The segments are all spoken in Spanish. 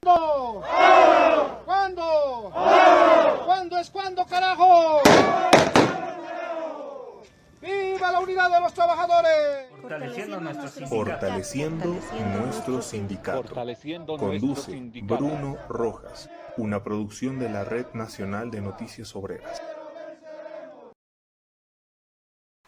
¿Cuándo? ¿Cuándo? ¿Cuándo es cuándo, carajo? ¡Viva la unidad de los trabajadores! Fortaleciendo nuestro sindicato. Conduce Bruno Rojas, una producción de la Red Nacional de Noticias Obreras.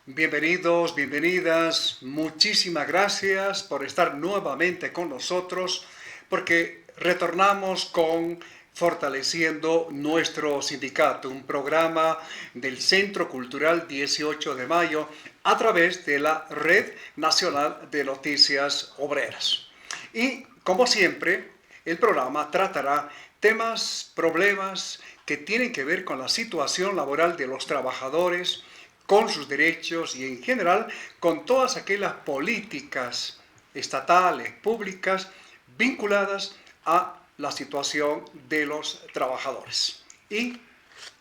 Bienvenidos, bienvenidas, muchísimas gracias por estar nuevamente con nosotros, porque retornamos con Fortaleciendo nuestro sindicato, un programa del Centro Cultural 18 de Mayo a través de la Red Nacional de Noticias Obreras. Y como siempre, el programa tratará temas, problemas que tienen que ver con la situación laboral de los trabajadores, con sus derechos y en general con todas aquellas políticas estatales, públicas, vinculadas a la situación de los trabajadores. Y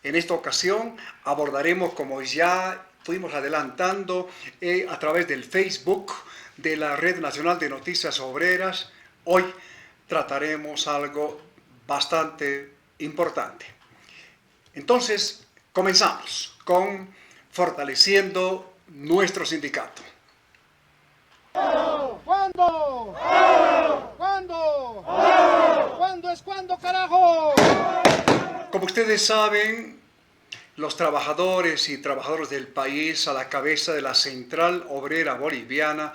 en esta ocasión abordaremos, como ya fuimos adelantando a través del Facebook de la Red Nacional de Noticias Obreras, hoy trataremos algo bastante importante. Entonces, comenzamos con Fortaleciendo nuestro sindicato. ¿Cuándo? ¿Cuándo? ¿Cuándo es cuándo, carajo? Como ustedes saben, los trabajadores y trabajadoras del país a la cabeza de la Central Obrera Boliviana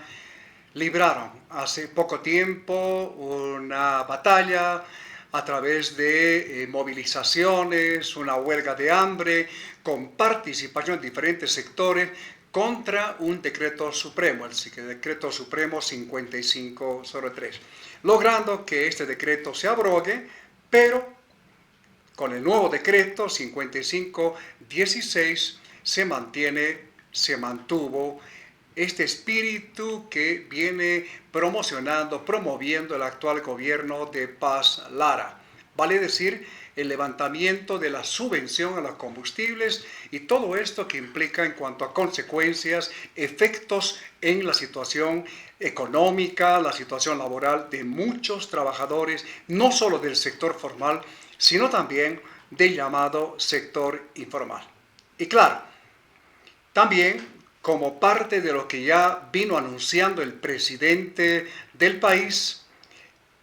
libraron hace poco tiempo una batalla a través de movilizaciones, una huelga de hambre, con participación en diferentes sectores contra un decreto supremo, el decreto supremo 5503, logrando que este decreto se abrogue, pero con el nuevo decreto 5516 se mantuvo este espíritu que viene promoviendo el actual gobierno de Paz Lara. Vale decir, el levantamiento de la subvención a los combustibles y todo esto que implica en cuanto a consecuencias, efectos en la situación económica, la situación laboral de muchos trabajadores, no solo del sector formal, sino también del llamado sector informal. Y claro, también como parte de lo que ya vino anunciando el presidente del país,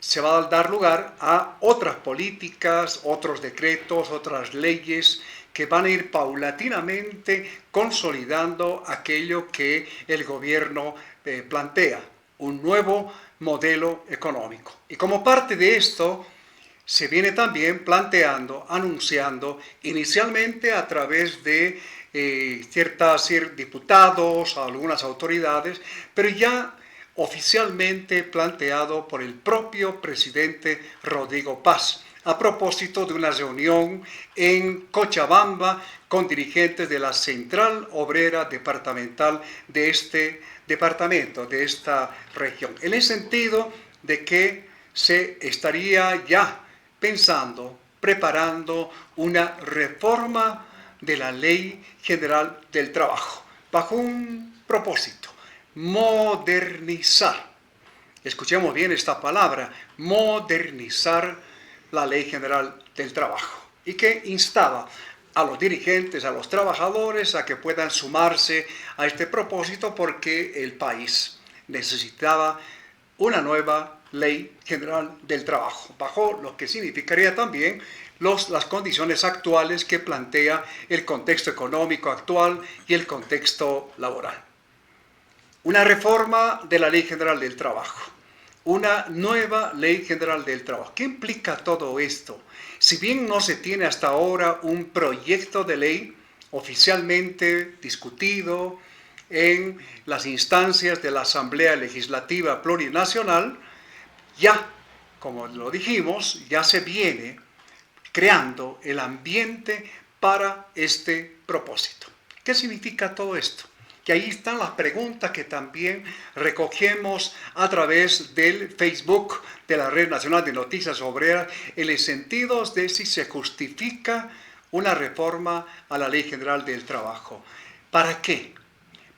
se va a dar lugar a otras políticas, otros decretos, otras leyes que van a ir paulatinamente consolidando aquello que el gobierno plantea, un nuevo modelo económico. Y como parte de esto, se viene también planteando, anunciando, inicialmente a través de ciertos diputados, algunas autoridades, pero ya oficialmente planteado por el propio presidente Rodrigo Paz, a propósito de una reunión en Cochabamba con dirigentes de la Central Obrera Departamental de este departamento, de esta región, en el sentido de que se estaría ya pensando, preparando una reforma de la Ley General del Trabajo, bajo un propósito: modernizar. Escuchemos bien esta palabra: modernizar la Ley General del Trabajo, y que instaba a los dirigentes, a los trabajadores, a que puedan sumarse a este propósito, porque el país necesitaba una nueva Ley General del Trabajo, bajo lo que significaría también las condiciones actuales que plantea el contexto económico actual y el contexto laboral. Una reforma de la Ley General del Trabajo, una nueva Ley General del Trabajo. ¿Qué implica todo esto? Si bien no se tiene hasta ahora un proyecto de ley oficialmente discutido en las instancias de la Asamblea Legislativa Plurinacional, ya, como lo dijimos, ya se viene creando el ambiente para este propósito. ¿Qué significa todo esto? Que ahí están las preguntas que también recogemos a través del Facebook de la Red Nacional de Noticias Obreras, en el sentido de si se justifica una reforma a la Ley General del Trabajo. ¿Para qué?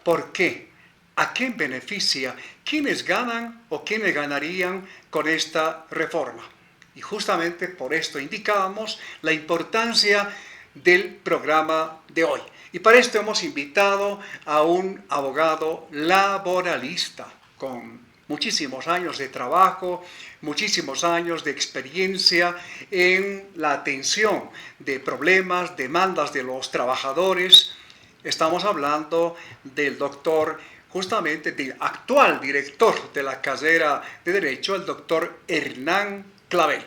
¿Por qué? ¿A quién beneficia? ¿Quiénes ganan o quiénes ganarían con esta reforma? Y justamente por esto indicábamos la importancia del programa de hoy. Y para esto hemos invitado a un abogado laboralista con muchísimos años de trabajo, muchísimos años de experiencia en la atención de problemas, demandas de los trabajadores. Estamos hablando del doctor, justamente del actual director de la carrera de Derecho, el doctor Hernán Clavel.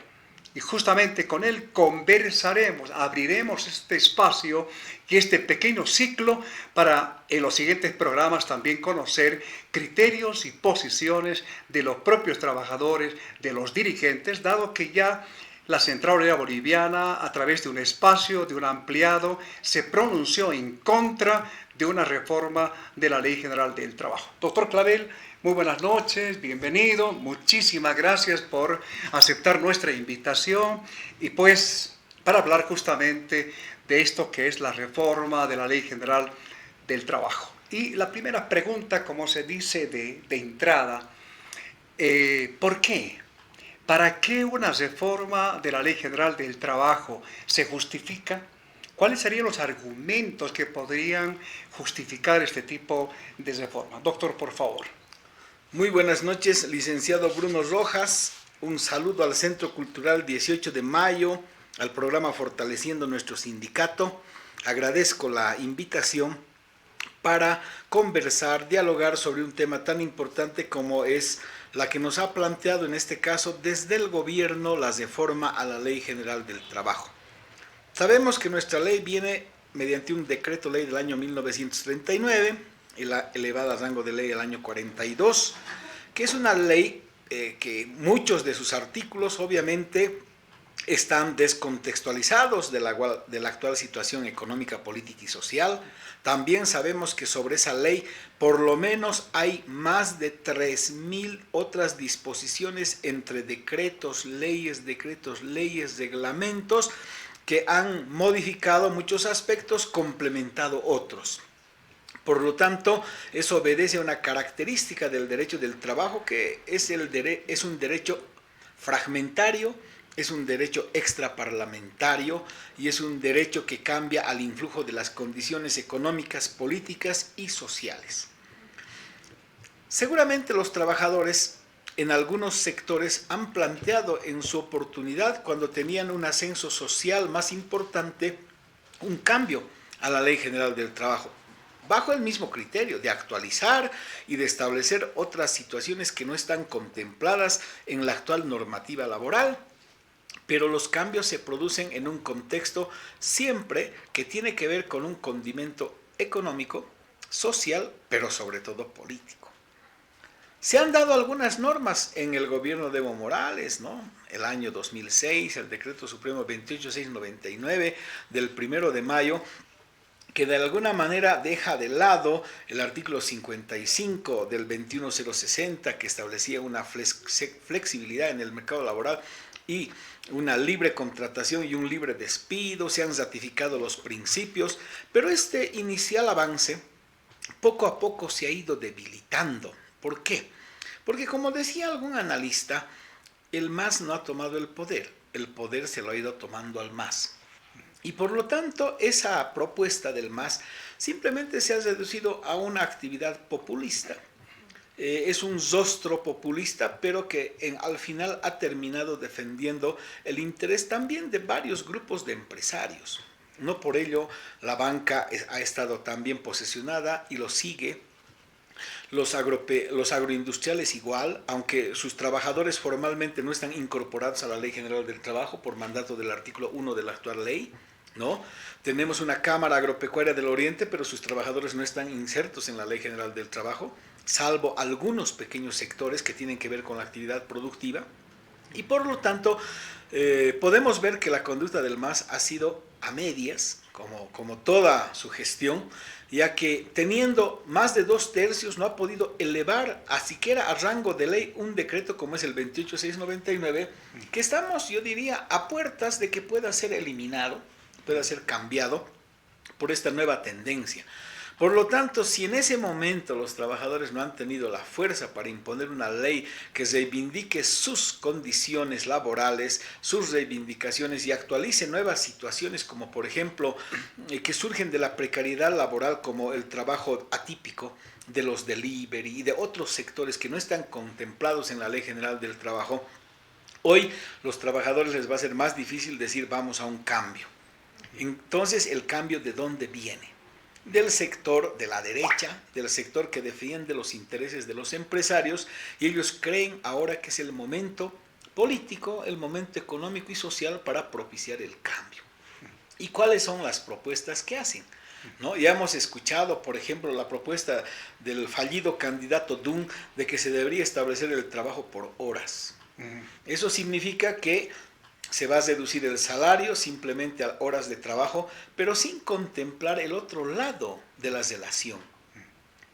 Y justamente con él conversaremos, abriremos este espacio y este pequeño ciclo para en los siguientes programas también conocer criterios y posiciones de los propios trabajadores, de los dirigentes, dado que ya la Central Obrera Boliviana, a través de un espacio, de un ampliado, se pronunció en contra de una reforma de la Ley General del Trabajo. Doctor Clavel, muy buenas noches, bienvenido, muchísimas gracias por aceptar nuestra invitación y pues para hablar justamente de esto que es la reforma de la Ley General del Trabajo. Y la primera pregunta, como se dice de entrada, ¿por qué? ¿Para qué una reforma de la Ley General del Trabajo se justifica? ¿Cuáles serían los argumentos que podrían justificar este tipo de reforma? Doctor, por favor. Muy buenas noches, licenciado Bruno Rojas. Un saludo al Centro Cultural 18 de Mayo, al programa Fortaleciendo Nuestro Sindicato. Agradezco la invitación para conversar, dialogar sobre un tema tan importante como es la que nos ha planteado en este caso desde el gobierno la reforma a la Ley General del Trabajo. Sabemos que nuestra ley viene mediante un decreto ley del año 1939, elevada a rango de ley del año 42, que es una ley que muchos de sus artículos obviamente están descontextualizados de la actual situación económica, política y social. También sabemos que sobre esa ley por lo menos hay más de 3.000 otras disposiciones entre decretos, leyes, reglamentos que han modificado muchos aspectos, complementado otros. Por lo tanto, eso obedece a una característica del derecho del trabajo que es un derecho fragmentario, es un derecho extraparlamentario y es un derecho que cambia al influjo de las condiciones económicas, políticas y sociales. Seguramente los trabajadores en algunos sectores han planteado en su oportunidad, cuando tenían un ascenso social más importante, un cambio a la Ley General del Trabajo, bajo el mismo criterio de actualizar y de establecer otras situaciones que no están contempladas en la actual normativa laboral. Pero los cambios se producen en un contexto siempre que tiene que ver con un condimento económico, social, pero sobre todo político. Se han dado algunas normas en el gobierno de Evo Morales, ¿no? El año 2006, el decreto supremo 28699 del 1 de mayo, que de alguna manera deja de lado el artículo 55 del 21060, que establecía una flexibilidad en el mercado laboral y una libre contratación y un libre despido. Se han ratificado los principios, pero este inicial avance poco a poco se ha ido debilitando. ¿Por qué? Porque, como decía algún analista, el MAS no ha tomado el poder se lo ha ido tomando al MAS. Y por lo tanto, esa propuesta del MAS simplemente se ha reducido a una actividad populista. Es un rostro populista, pero que al final ha terminado defendiendo el interés también de varios grupos de empresarios. No por ello la banca ha estado tan bien posesionada y lo sigue. Los agroindustriales igual, aunque sus trabajadores formalmente no están incorporados a la Ley General del Trabajo por mandato del artículo 1 de la actual ley, ¿no? Tenemos una Cámara Agropecuaria del Oriente, pero sus trabajadores no están insertos en la Ley General del Trabajo, salvo algunos pequeños sectores que tienen que ver con la actividad productiva. Y por lo tanto, podemos ver que la conducta del MAS ha sido a medias, como toda su gestión, ya que teniendo más de 2/3 no ha podido elevar a siquiera a rango de ley un decreto como es el 28699, que estamos, yo diría, a puertas de que pueda ser eliminado, pueda ser cambiado por esta nueva tendencia. Por lo tanto, si en ese momento los trabajadores no han tenido la fuerza para imponer una ley que reivindique sus condiciones laborales, sus reivindicaciones y actualice nuevas situaciones como por ejemplo que surgen de la precariedad laboral como el trabajo atípico, de los delivery y de otros sectores que no están contemplados en la Ley General del Trabajo, hoy los trabajadores les va a ser más difícil decir vamos a un cambio. Entonces, ¿el cambio de dónde viene? Del sector de la derecha, del sector que defiende los intereses de los empresarios, y ellos creen ahora que es el momento político, el momento económico y social para propiciar el cambio. ¿Y cuáles son las propuestas que hacen? ¿No? Ya hemos escuchado, por ejemplo, la propuesta del fallido candidato Dunn de que se debería establecer el trabajo por horas. Eso significa que se va a reducir el salario simplemente a horas de trabajo, pero sin contemplar el otro lado de la relación.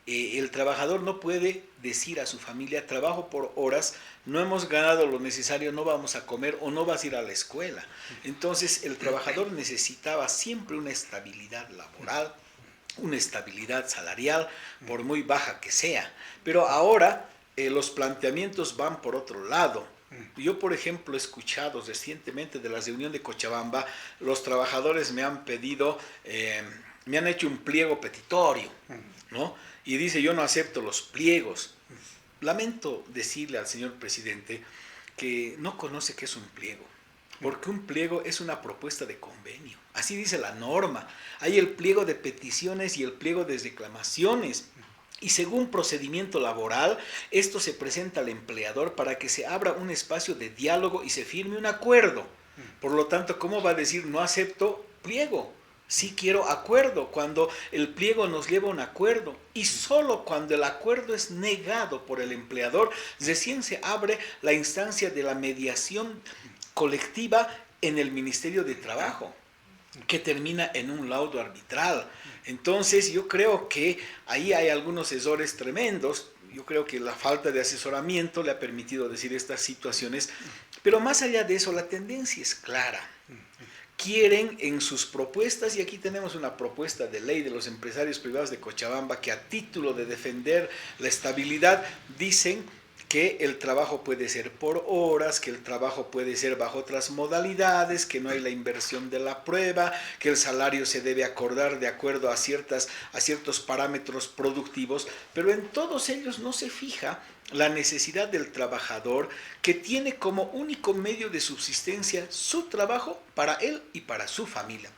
El trabajador no puede decir a su familia, trabajo por horas, no hemos ganado lo necesario, no vamos a comer o no vas a ir a la escuela. Entonces el trabajador necesitaba siempre una estabilidad laboral, una estabilidad salarial, por muy baja que sea. Pero ahora los planteamientos van por otro lado. Yo, por ejemplo, he escuchado recientemente de la reunión de Cochabamba, los trabajadores me han pedido, me han hecho un pliego petitorio, ¿no? Y dice, yo no acepto los pliegos. Lamento decirle al señor presidente que no conoce qué es un pliego, porque un pliego es una propuesta de convenio. Así dice la norma. Hay el pliego de peticiones y el pliego de reclamaciones. Y según procedimiento laboral, esto se presenta al empleador para que se abra un espacio de diálogo y se firme un acuerdo. Por lo tanto, ¿cómo va a decir no acepto pliego? Sí quiero acuerdo, cuando el pliego nos lleva a un acuerdo. Y solo cuando el acuerdo es negado por el empleador, recién se abre la instancia de la mediación colectiva en el Ministerio de Trabajo, que termina en un laudo arbitral. Entonces yo creo que ahí hay algunos errores tremendos. Yo creo que la falta de asesoramiento le ha permitido decir estas situaciones, pero más allá de eso la tendencia es clara. Quieren en sus propuestas, y aquí tenemos una propuesta de ley de los empresarios privados de Cochabamba que a título de defender la estabilidad dicen que el trabajo puede ser por horas, que el trabajo puede ser bajo otras modalidades, que no hay la inversión de la prueba, que el salario se debe acordar de acuerdo a ciertos parámetros productivos, pero en todos ellos no se fija la necesidad del trabajador que tiene como único medio de subsistencia su trabajo para él y para su familia.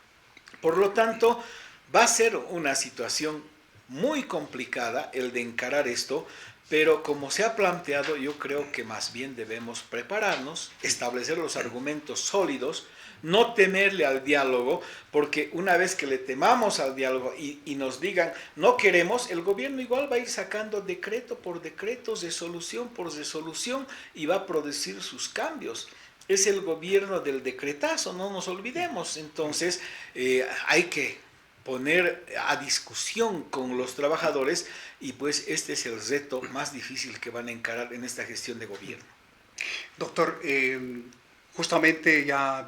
Por lo tanto, va a ser una situación muy complicada el de encarar esto, pero como se ha planteado, yo creo que más bien debemos prepararnos, establecer los argumentos sólidos, no temerle al diálogo, porque una vez que le temamos al diálogo y nos digan no queremos, el gobierno igual va a ir sacando decreto por decreto, resolución por resolución y va a producir sus cambios. Es el gobierno del decretazo, no nos olvidemos. Entonces hay que poner a discusión con los trabajadores y pues este es el reto más difícil que van a encarar en esta gestión de gobierno. Doctor, justamente ya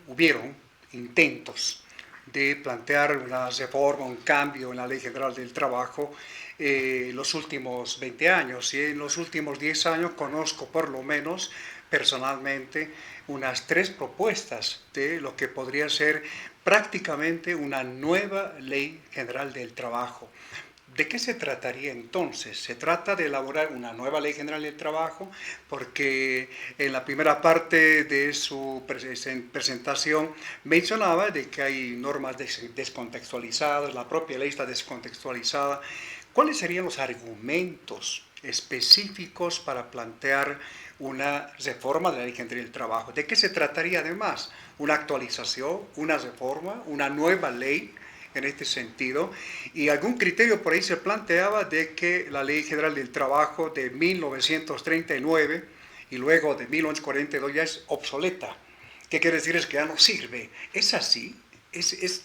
hubieron intentos de plantear una reforma, un cambio en la Ley General del Trabajo los últimos 20 años, y en los últimos 10 años conozco por lo menos personalmente unas 3 propuestas de lo que podría ser prácticamente una nueva Ley General del Trabajo. ¿De qué se trataría entonces? Se trata de elaborar una nueva Ley General del Trabajo, porque en la primera parte de su presentación mencionaba de que hay normas descontextualizadas, la propia ley está descontextualizada. ¿Cuáles serían los argumentos específicos para plantear una reforma de la Ley General del Trabajo? ¿De qué se trataría además? ¿Una actualización, una reforma, una nueva ley en este sentido? Y algún criterio por ahí se planteaba de que la Ley General del Trabajo de 1939 y luego de 1942 ya es obsoleta. ¿Qué quiere decir? Es que ya no sirve. ¿Es así? ¿Es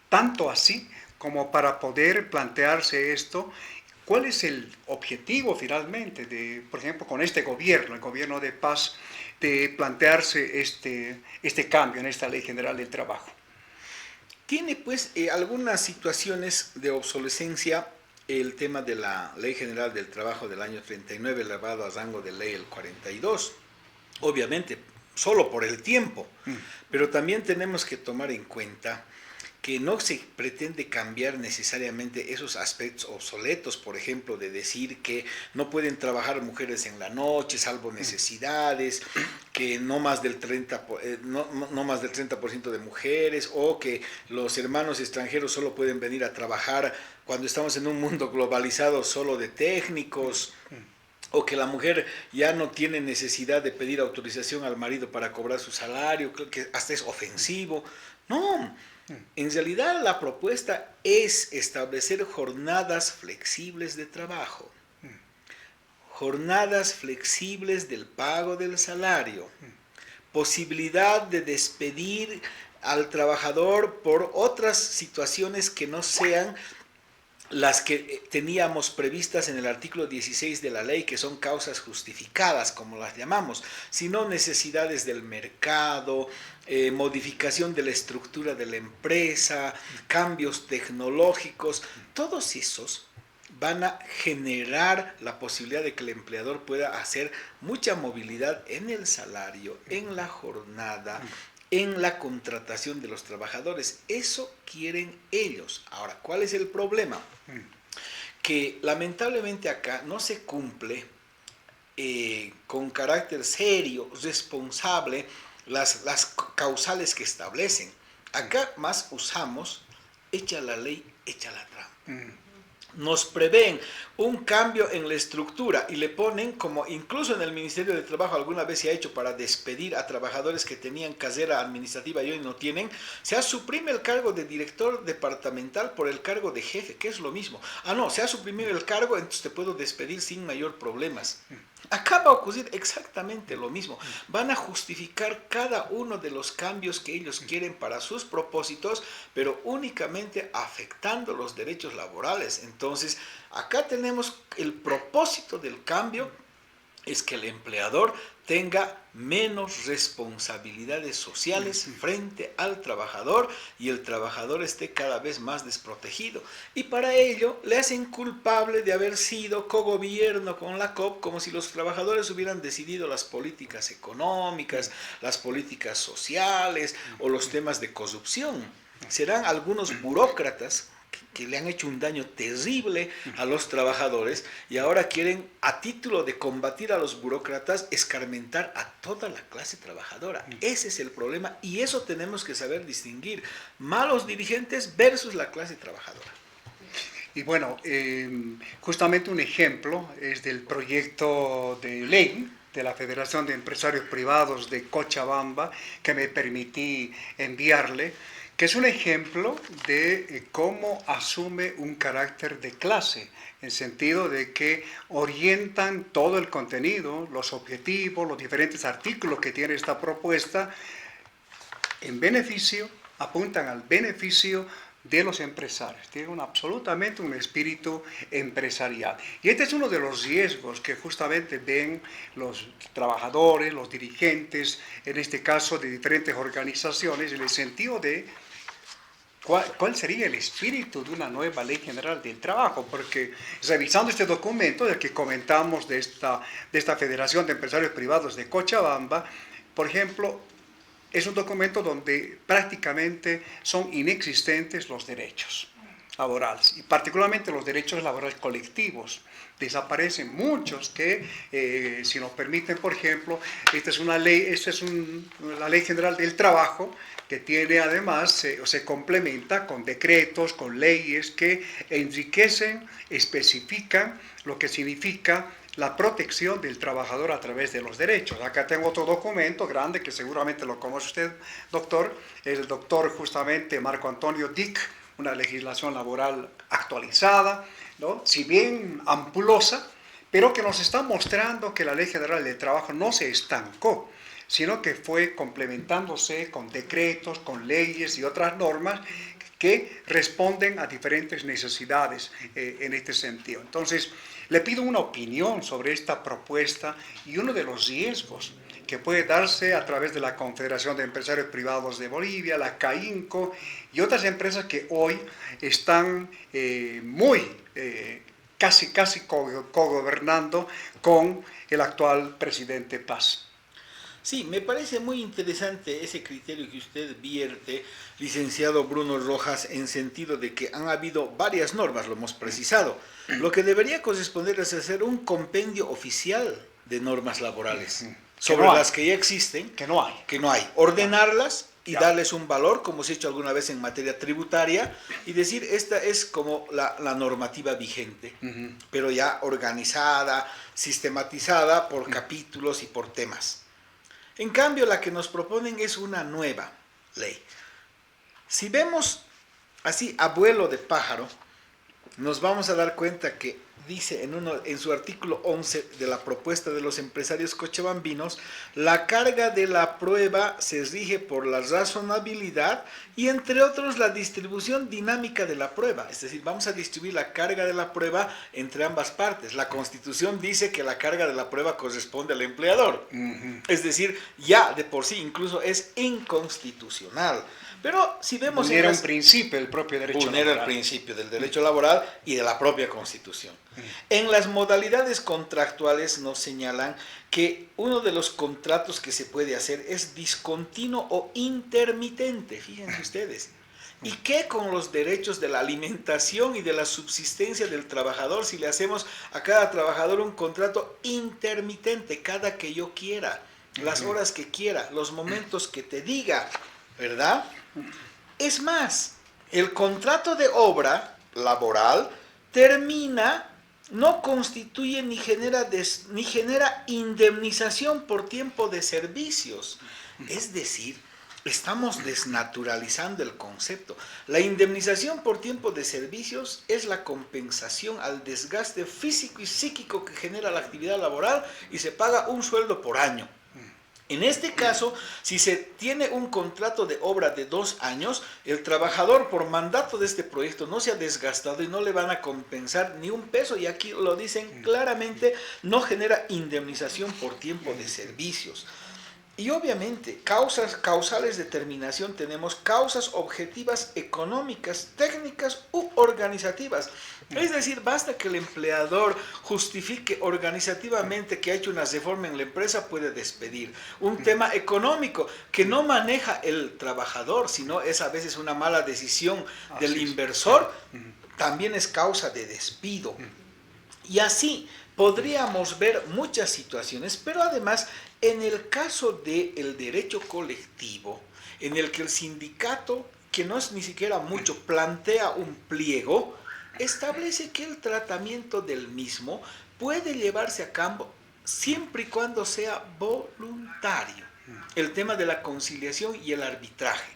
tanto así como para poder plantearse esto? ¿Cuál es el objetivo finalmente de, por ejemplo, con este gobierno, el gobierno de paz, de plantearse este cambio en esta Ley General del Trabajo? Tiene pues algunas situaciones de obsolescencia el tema de la Ley General del Trabajo del año 39, elevado a rango de ley el 42. Obviamente, solo por el tiempo, pero también tenemos que tomar en cuenta que no se pretende cambiar necesariamente esos aspectos obsoletos, por ejemplo, de decir que no pueden trabajar mujeres en la noche, salvo necesidades, que no más del 30% de mujeres, o que los hermanos extranjeros solo pueden venir a trabajar cuando estamos en un mundo globalizado solo de técnicos, o que la mujer ya no tiene necesidad de pedir autorización al marido para cobrar su salario, creo que hasta es ofensivo. No. En realidad la propuesta es establecer jornadas flexibles de trabajo, jornadas flexibles del pago del salario, posibilidad de despedir al trabajador por otras situaciones que no sean las que teníamos previstas en el artículo 16 de la ley, que son causas justificadas, como las llamamos, sino necesidades del mercado, modificación de la estructura de la empresa, cambios tecnológicos. Todos esos van a generar la posibilidad de que el empleador pueda hacer mucha movilidad en el salario, en la jornada, en la contratación de los trabajadores. Eso quieren ellos. Ahora, ¿cuál es el problema? Que lamentablemente acá no se cumple con carácter serio, responsable, las causales que establecen. Acá más usamos, echa la ley, echa la trampa. Nos prevén un cambio en la estructura y le ponen, como incluso en el Ministerio de Trabajo alguna vez se ha hecho para despedir a trabajadores que tenían carrera administrativa y hoy no tienen, se suprime el cargo de director departamental por el cargo de jefe, que es lo mismo. Se ha suprimido el cargo, entonces te puedo despedir sin mayor problemas. Acá va a ocurrir exactamente lo mismo. Van a justificar cada uno de los cambios que ellos quieren para sus propósitos, pero únicamente afectando los derechos laborales. Entonces, acá tenemos el propósito del cambio, es que el empleador tenga menos responsabilidades sociales frente al trabajador y el trabajador esté cada vez más desprotegido. Y para ello le hacen culpable de haber sido cogobierno con la COP, como si los trabajadores hubieran decidido las políticas económicas, las políticas sociales o los temas de corrupción. Serán algunos burócratas que le han hecho un daño terrible a los trabajadores y ahora quieren, a título de combatir a los burócratas, escarmentar a toda la clase trabajadora. Ese es el problema y eso tenemos que saber distinguir. Malos dirigentes versus la clase trabajadora. Y bueno, justamente un ejemplo es del proyecto de ley de la Federación de Empresarios Privados de Cochabamba, que me permití enviarle, que es un ejemplo de cómo asume un carácter de clase, en el sentido de que orientan todo el contenido, los objetivos, los diferentes artículos que tiene esta propuesta, apuntan al beneficio de los empresarios. Tienen absolutamente un espíritu empresarial. Y este es uno de los riesgos que justamente ven los trabajadores, los dirigentes, en este caso de diferentes organizaciones, en el sentido de ¿cuál sería el espíritu de una nueva ley general del trabajo? Porque revisando este documento del que comentamos de esta Federación de Empresarios Privados de Cochabamba, por ejemplo, es un documento donde prácticamente son inexistentes los derechos laborales, y particularmente los derechos laborales colectivos. Desaparecen muchos que, si nos permiten, por ejemplo, esta es la Ley General del Trabajo, que tiene además, se complementa con decretos, con leyes que enriquecen, especifican lo que significa la protección del trabajador a través de los derechos. Acá tengo otro documento grande que seguramente lo conoce usted, doctor, el doctor justamente Marco Antonio Dick, una legislación laboral actualizada, ¿no? Si bien ampulosa, pero que nos está mostrando que la Ley General del Trabajo no se estancó, sino que fue complementándose con decretos, con leyes y otras normas que responden a diferentes necesidades en este sentido. Entonces, le pido una opinión sobre esta propuesta y uno de los riesgos que puede darse a través de la Confederación de Empresarios Privados de Bolivia, la CAINCO y otras empresas que hoy están casi cogobernando con el actual presidente Paz. Sí, me parece muy interesante ese criterio que usted vierte, licenciado Bruno Rojas, en sentido de que han habido varias normas, lo hemos precisado. Lo que debería corresponder es hacer un compendio oficial de normas laborales sobre las que ya existen, que no hay, ordenarlas y darles un valor, como se ha hecho alguna vez en materia tributaria, y decir, esta es como la normativa vigente, pero ya organizada, sistematizada por capítulos y por temas. En cambio, la que nos proponen es una nueva ley. Si vemos así a vuelo de pájaro, nos vamos a dar cuenta que dice en su artículo 11 de la propuesta de los empresarios cochabambinos, la carga de la prueba se rige por la razonabilidad y entre otros la distribución dinámica de la prueba. Es decir, vamos a distribuir la carga de la prueba entre ambas partes. La Constitución dice que la carga de la prueba corresponde al empleador. Es decir, ya de por sí incluso es inconstitucional. Pero si vemos... Vulnera un principio del propio derecho laboral. Vulnera el principio del derecho laboral y de la propia Constitución. En las modalidades contractuales nos señalan que uno de los contratos que se puede hacer es discontinuo o intermitente, fíjense ustedes. ¿Y qué con los derechos de la alimentación y de la subsistencia del trabajador si le hacemos a cada trabajador un contrato intermitente, cada que yo quiera, las horas que quiera, los momentos que te diga, ¿verdad? Es más, el contrato de obra laboral termina, no constituye ni genera indemnización por tiempo de servicios. Es decir, estamos desnaturalizando el concepto. La indemnización por tiempo de servicios es la compensación al desgaste físico y psíquico que genera la actividad laboral y se paga un sueldo por año. En este caso, si se tiene un contrato de obra de 2 años, el trabajador por mandato de este proyecto no se ha desgastado y no le van a compensar ni un peso, y aquí lo dicen claramente, no genera indemnización por tiempo de servicios. Y obviamente, causales de terminación tenemos causas objetivas económicas, técnicas u organizativas. Es decir, basta que el empleador justifique organizativamente que ha hecho una reforma en la empresa, puede despedir. Un tema económico que no maneja el trabajador, sino es a veces una mala decisión del inversor, también es causa de despido. Y así podríamos ver muchas situaciones, pero además en el caso del derecho colectivo, en el que el sindicato, que no es ni siquiera mucho, plantea un pliego, establece que el tratamiento del mismo puede llevarse a cabo siempre y cuando sea voluntario. El tema de la conciliación y el arbitraje.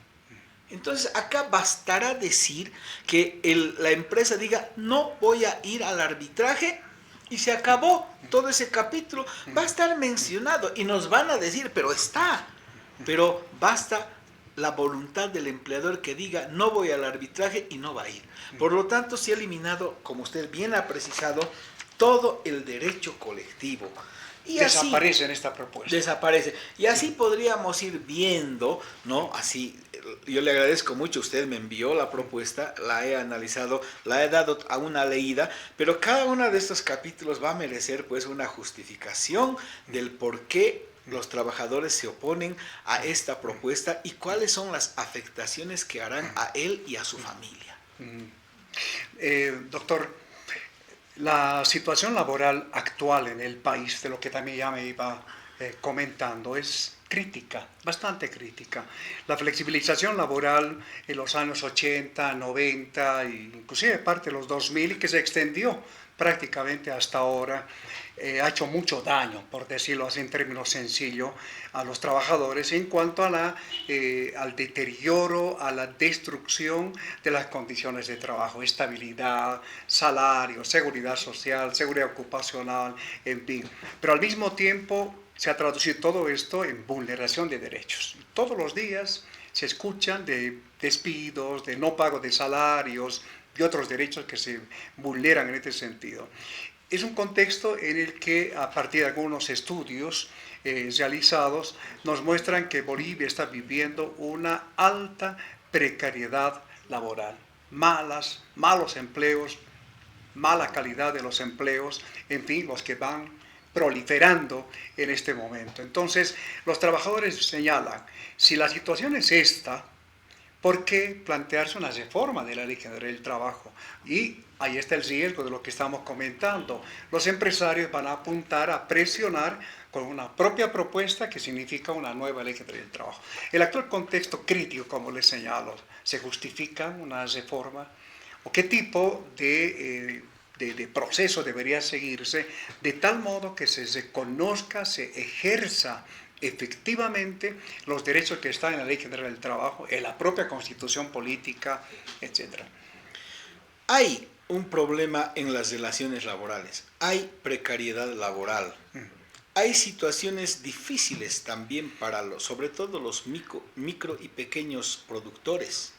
Entonces acá bastará decir que la empresa diga, no voy a ir al arbitraje, y se acabó todo ese capítulo. Va a estar mencionado y nos van a decir, pero basta la voluntad del empleador que diga, no voy al arbitraje, y no va a ir. Por lo tanto, se ha eliminado, como usted bien ha precisado, todo el derecho colectivo. Y desaparece en esta propuesta. Desaparece. Y así podríamos ir viendo, ¿no? Así, yo le agradezco mucho, usted me envió la propuesta, la he analizado, la he dado a una leída, pero cada uno de estos capítulos va a merecer pues una justificación del por qué los trabajadores se oponen a esta propuesta y cuáles son las afectaciones que harán a él y a su familia. Doctor, la situación laboral actual en el país, de lo que también ya me iba comentando, es crítica, bastante crítica. La flexibilización laboral en los años 80, 90, e inclusive parte de los 2000, que se extendió prácticamente hasta ahora, ha hecho mucho daño, por decirlo así en términos sencillos, a los trabajadores en cuanto a al deterioro, a la destrucción de las condiciones de trabajo, estabilidad, salario, seguridad social, seguridad ocupacional, en fin. Pero al mismo tiempo se ha traducido todo esto en vulneración de derechos. Todos los días se escuchan de despidos, de no pago de salarios y otros derechos que se vulneran en este sentido. Es un contexto en el que, a partir de algunos estudios, realizados nos muestran que Bolivia está viviendo una alta precariedad laboral, malos empleos, mala calidad de los empleos, en fin, los que van proliferando en este momento. Entonces, los trabajadores señalan, si la situación es esta, ¿por qué plantearse una reforma de la Ley General del Trabajo? Y ahí está el riesgo de lo que estamos comentando. Los empresarios van a apuntar a presionar con una propia propuesta que significa una nueva Ley General del Trabajo. El actual contexto crítico, como les señalo, ¿se justifica una reforma? ¿O qué tipo de proceso debería seguirse de tal modo que se reconozca, se ejerza efectivamente los derechos que están en la Ley General del Trabajo, en la propia Constitución Política, etc.? Hay un problema en las relaciones laborales, hay precariedad laboral, hay situaciones difíciles también para sobre todo los micro y pequeños productores,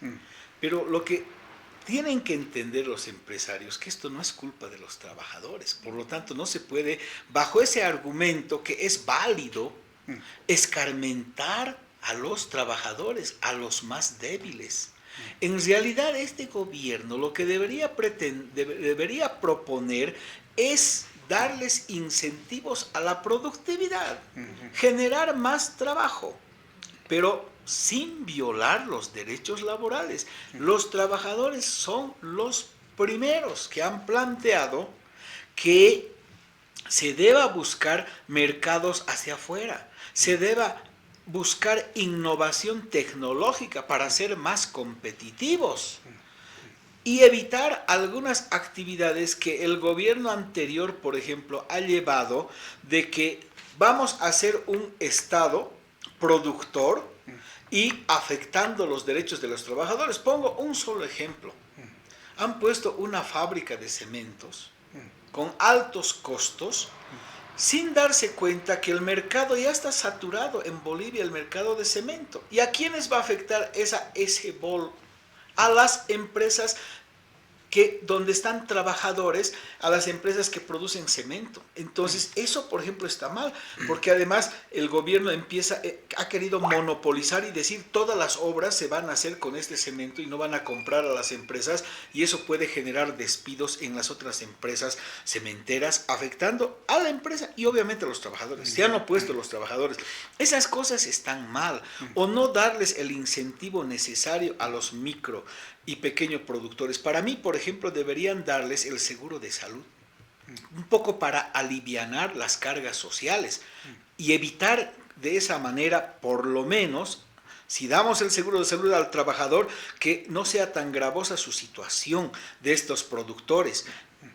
pero lo que tienen que entender los empresarios que esto no es culpa de los trabajadores, por lo tanto no se puede, bajo ese argumento que es válido, escarmentar a los trabajadores, a los más débiles. En realidad este gobierno lo que debería proponer es darles incentivos a la productividad, generar más trabajo, pero sin violar los derechos laborales. Los trabajadores son los primeros que han planteado que se deba buscar mercados hacia afuera, se deba buscar innovación tecnológica para ser más competitivos y evitar algunas actividades que el gobierno anterior, por ejemplo, ha llevado de que vamos a ser un Estado productor y afectando los derechos de los trabajadores. Pongo un solo ejemplo. Han puesto una fábrica de cementos con altos costos sin darse cuenta que el mercado ya está saturado en Bolivia, el mercado de cemento. ¿Y a quiénes va a afectar ese bol? A las empresas donde están trabajadores, a las empresas que producen cemento. Entonces, eso, por ejemplo, está mal, porque además el gobierno ha querido monopolizar y decir todas las obras se van a hacer con este cemento y no van a comprar a las empresas, y eso puede generar despidos en las otras empresas cementeras, afectando a la empresa y obviamente a los trabajadores. Se han opuesto los trabajadores. Esas cosas están mal. O no darles el incentivo necesario a los micro y pequeños productores. Para mí, por ejemplo, deberían darles el seguro de salud, un poco para alivianar las cargas sociales y evitar de esa manera, por lo menos, si damos el seguro de salud al trabajador, que no sea tan gravosa su situación de estos productores.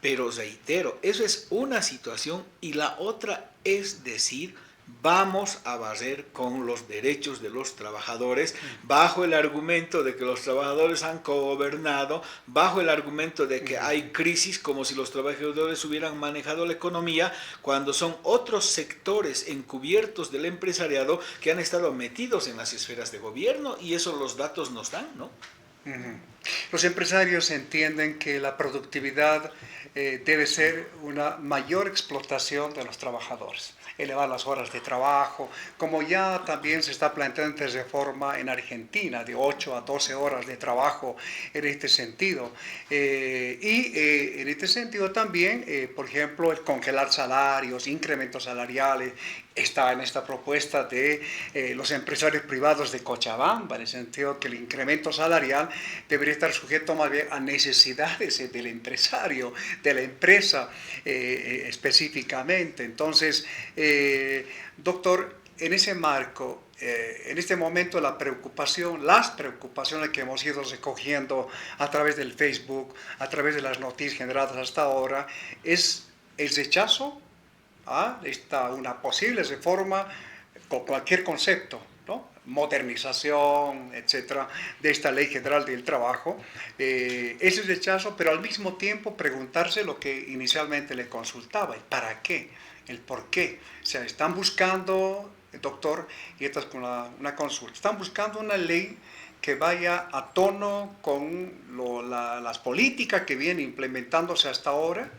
Pero reitero, eso es una situación, y la otra es decir, vamos a barrer con los derechos de los trabajadores bajo el argumento de que los trabajadores han cogobernado, bajo el argumento de que hay crisis, como si los trabajadores hubieran manejado la economía, cuando son otros sectores encubiertos del empresariado que han estado metidos en las esferas de gobierno, y eso los datos nos dan, ¿no? Los empresarios entienden que la productividad debe ser una mayor explotación de los trabajadores, elevar las horas de trabajo, como ya también se está planteando esta reforma en Argentina, de 8 a 12 horas de trabajo en este sentido. En este sentido también, por ejemplo, el congelar salarios, incrementos salariales, está en esta propuesta de los empresarios privados de Cochabamba, en el sentido que el incremento salarial debería estar sujeto más bien a necesidades del empresario, de la empresa específicamente. Entonces, doctor, en ese marco, en este momento las preocupaciones que hemos ido recogiendo a través del Facebook, a través de las noticias generadas hasta ahora, es el rechazo a una posible reforma con cualquier concepto, ¿no? Modernización, etcétera, de esta Ley General del Trabajo. Ese rechazo, pero al mismo tiempo preguntarse lo que inicialmente le consultaba: ¿y para qué? El por qué. O sea, están buscando, doctor, y esta es una consulta, están buscando una ley que vaya a tono con las políticas que vienen implementándose hasta ahora,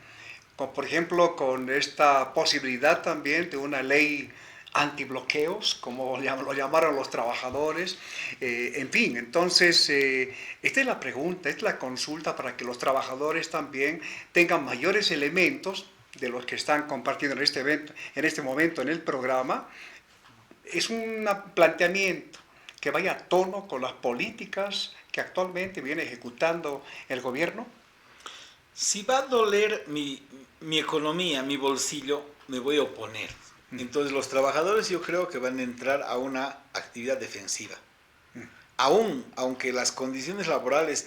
por ejemplo, con esta posibilidad también de una ley antibloqueos, como lo llamaron los trabajadores, en fin, entonces esta es la pregunta, esta es la consulta para que los trabajadores también tengan mayores elementos de los que están compartiendo en este evento, en este momento en el programa. Es un planteamiento que vaya a tono con las políticas que actualmente viene ejecutando el gobierno. Si va a doler mi economía, mi bolsillo, me voy a oponer. Entonces los trabajadores yo creo que van a entrar a una actividad defensiva. Aunque las condiciones laborales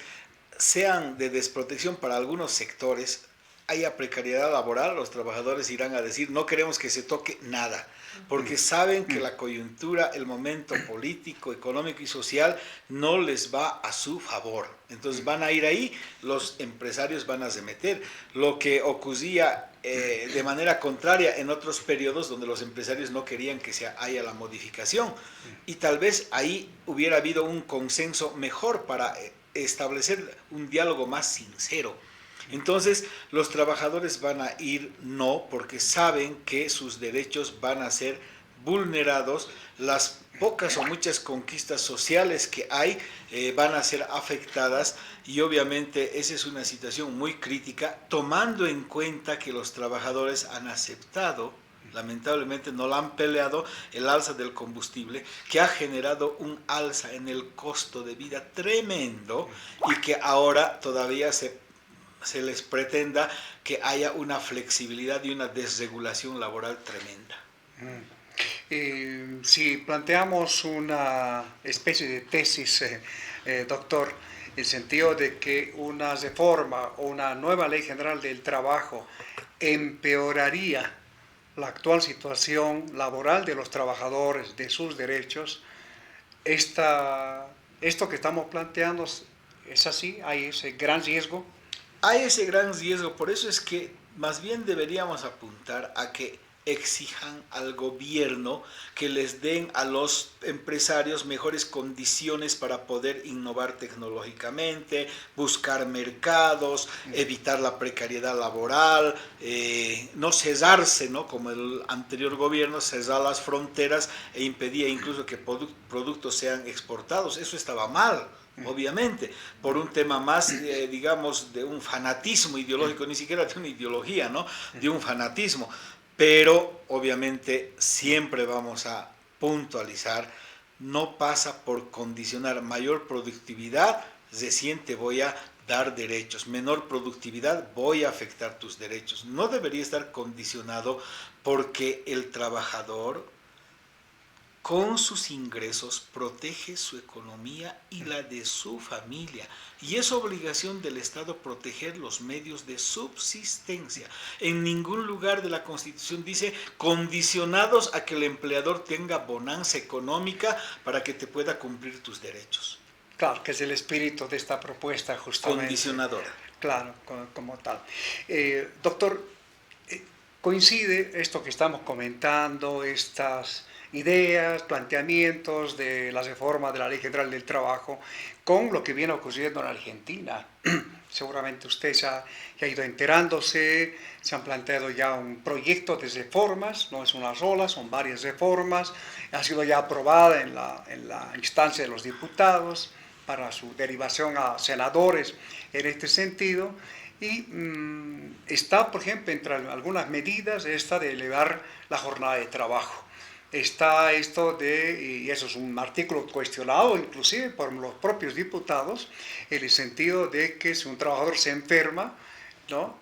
sean de desprotección para algunos sectores, haya precariedad laboral, los trabajadores irán a decir no queremos que se toque nada, porque saben que la coyuntura, el momento político, económico y social no les va a su favor. Entonces van a ir ahí, los empresarios van a se meter. Lo que ocurría de manera contraria en otros periodos donde los empresarios no querían que se haya la modificación. Y tal vez ahí hubiera habido un consenso mejor para establecer un diálogo más sincero. Entonces los trabajadores van a ir no, porque saben que sus derechos van a ser vulnerados, las pocas o muchas conquistas sociales que hay van a ser afectadas, y obviamente esa es una situación muy crítica, tomando en cuenta que los trabajadores han aceptado, lamentablemente no la han peleado, el alza del combustible, que ha generado un alza en el costo de vida tremendo, y que ahora todavía se les pretenda que haya una flexibilidad y una desregulación laboral tremenda. Si planteamos una especie de tesis, doctor, en el sentido de que una reforma o una nueva ley general del trabajo empeoraría la actual situación laboral de los trabajadores, de sus derechos, esto que estamos planteando es así, hay ese gran riesgo. Hay ese gran riesgo, por eso es que más bien deberíamos apuntar a que exijan al gobierno que les den a los empresarios mejores condiciones para poder innovar tecnológicamente, buscar mercados, evitar la precariedad laboral, no cesarse, ¿no? Como el anterior gobierno cerraba las fronteras e impedía incluso que productos sean exportados. Eso estaba mal. Obviamente, por un tema más, digamos, de un fanatismo ideológico, ni siquiera de una ideología, ¿no? De un fanatismo. Pero, obviamente, siempre vamos a puntualizar, no pasa por condicionar mayor productividad, recién te voy a dar derechos, menor productividad, voy a afectar tus derechos. No debería estar condicionado porque el trabajador, con sus ingresos, protege su economía y la de su familia. Y es obligación del Estado proteger los medios de subsistencia. En ningún lugar de la Constitución dice condicionados a que el empleador tenga bonanza económica para que te pueda cumplir tus derechos. Claro, que es el espíritu de esta propuesta justamente. Condicionadora. Claro, como tal. Doctor, coincide esto que estamos comentando, estas ideas, planteamientos de la reforma de la Ley General del Trabajo, con lo que viene ocurriendo en Argentina. Seguramente usted ya ha ido enterándose, se han planteado ya un proyecto de reformas, no es una sola, son varias reformas, ha sido ya aprobada en la instancia de los diputados para su derivación a senadores en este sentido, y está, por ejemplo, entre algunas medidas esta de elevar la jornada de trabajo. Está esto y eso es un artículo cuestionado inclusive por los propios diputados, en el sentido de que si un trabajador se enferma, ¿no?